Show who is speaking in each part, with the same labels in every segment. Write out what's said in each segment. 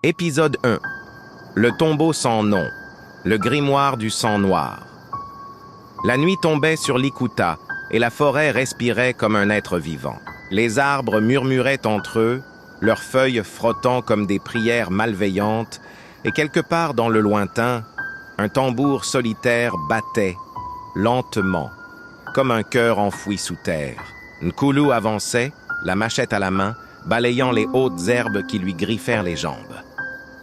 Speaker 1: Épisode 1. Le tombeau sans nom. Le grimoire du sang noir. La nuit tombait sur l'Ikuta et la forêt respirait comme un être vivant. Les arbres murmuraient entre eux, leurs feuilles frottant comme des prières malveillantes, et quelque part dans le lointain, un tambour solitaire battait, lentement, comme un cœur enfoui sous terre. Nkulu avançait, la machette à la main, balayant les hautes herbes qui lui griffèrent les jambes.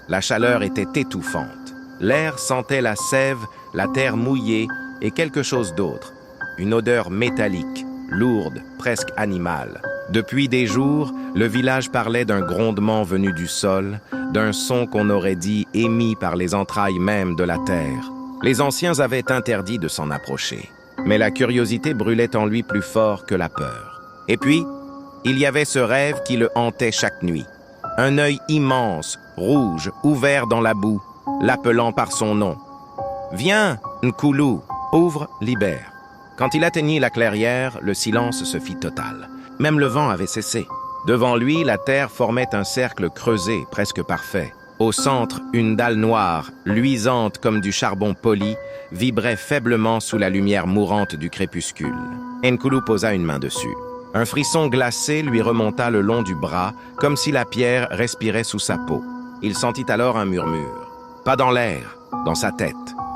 Speaker 1: La chaleur était étouffante. L'air sentait la sève, la terre mouillée et quelque chose d'autre. Une odeur métallique, lourde, presque animale. Depuis des jours, le village parlait d'un grondement venu du sol, d'un son qu'on aurait dit émis par les entrailles même de la terre. Les anciens avaient interdit de s'en approcher. Mais la curiosité brûlait en lui plus fort que la peur. Et puis, il y avait ce rêve qui le hantait chaque nuit. Un œil immense, rouge, ouvert dans la boue, l'appelant par son nom. « Viens, Nkulu, ouvre, libère. » Quand il atteignit la clairière, le silence se fit total. Même le vent avait cessé. Devant lui, la terre formait un cercle creusé, presque parfait. Au centre, une dalle noire, luisante comme du charbon poli, vibrait faiblement sous la lumière mourante du crépuscule. Nkulu posa une main dessus. Un frisson glacé lui remonta le long du bras, comme si la pierre respirait sous sa peau. Il sentit alors un murmure. Pas dans l'air, dans sa tête.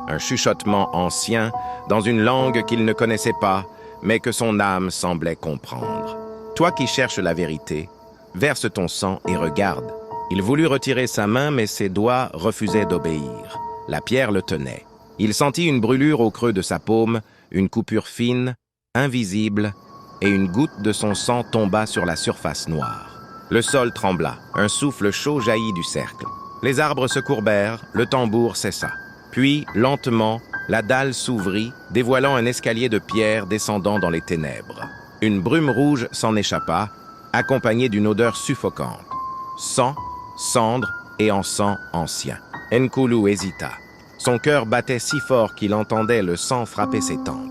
Speaker 1: Un chuchotement ancien, dans une langue qu'il ne connaissait pas, mais que son âme semblait comprendre. Toi qui cherches la vérité, verse ton sang et regarde. Il voulut retirer sa main, mais ses doigts refusaient d'obéir. La pierre le tenait. Il sentit une brûlure au creux de sa paume, une coupure fine, invisible, et une goutte de son sang tomba sur la surface noire. Le sol trembla, un souffle chaud jaillit du cercle. Les arbres se courbèrent, le tambour cessa. Puis, lentement, la dalle s'ouvrit, dévoilant un escalier de pierre descendant dans les ténèbres. Une brume rouge s'en échappa, accompagnée d'une odeur suffocante. Sang, cendre et encens ancien. Nkulu hésita. Son cœur battait si fort qu'il entendait le sang frapper ses tempes.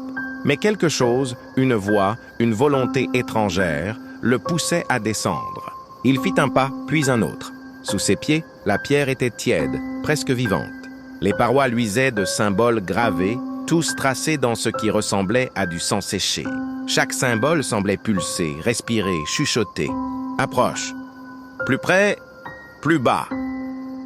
Speaker 1: Mais quelque chose, une voix, une volonté étrangère, le poussait à descendre. Il fit un pas, puis un autre. Sous ses pieds, la pierre était tiède, presque vivante. Les parois luisaient de symboles gravés, tous tracés dans ce qui ressemblait à du sang séché. Chaque symbole semblait pulser, respirer, chuchoter. Approche. Plus près, plus bas.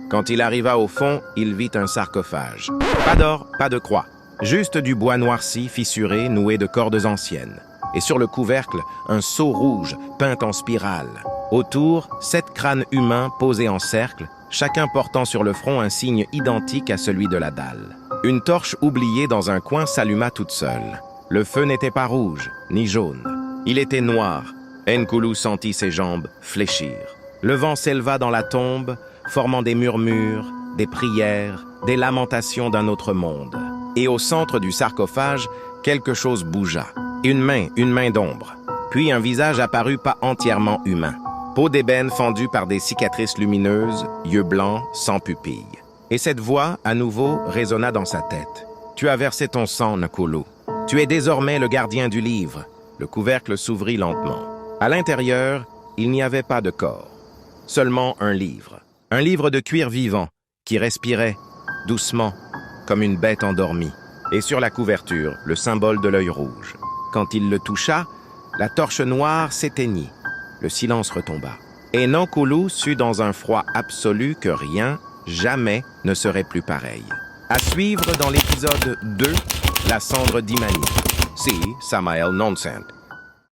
Speaker 1: Quand il arriva au fond, il vit un sarcophage. Pas d'or, pas de croix. Juste du bois noirci, fissuré, noué de cordes anciennes. Et sur le couvercle, un sceau rouge, peint en spirale. Autour, 7 crânes humains posés en cercle, chacun portant sur le front un signe identique à celui de la dalle. Une torche oubliée dans un coin s'alluma toute seule. Le feu n'était pas rouge, ni jaune. Il était noir. Nkulu sentit ses jambes fléchir. Le vent s'éleva dans la tombe, formant des murmures, des prières, des lamentations d'un autre monde. Et au centre du sarcophage, quelque chose bougea. Une main d'ombre. Puis un visage apparut pas entièrement humain. Peau d'ébène fendue par des cicatrices lumineuses, yeux blancs, sans pupilles. Et cette voix, à nouveau, résonna dans sa tête. « Tu as versé ton sang, Nkulu. Tu es désormais le gardien du livre. » Le couvercle s'ouvrit lentement. À l'intérieur, il n'y avait pas de corps. Seulement un livre. Un livre de cuir vivant, qui respirait, doucement, comme une bête endormie. Et sur la couverture, le symbole de l'œil rouge. Quand il le toucha, la torche noire s'éteignit. Le silence retomba. Et Nkulu sut dans un froid absolu que rien, jamais, ne serait plus pareil. À suivre dans l'épisode 2, La cendre d'Imani. See Samael Nonsent.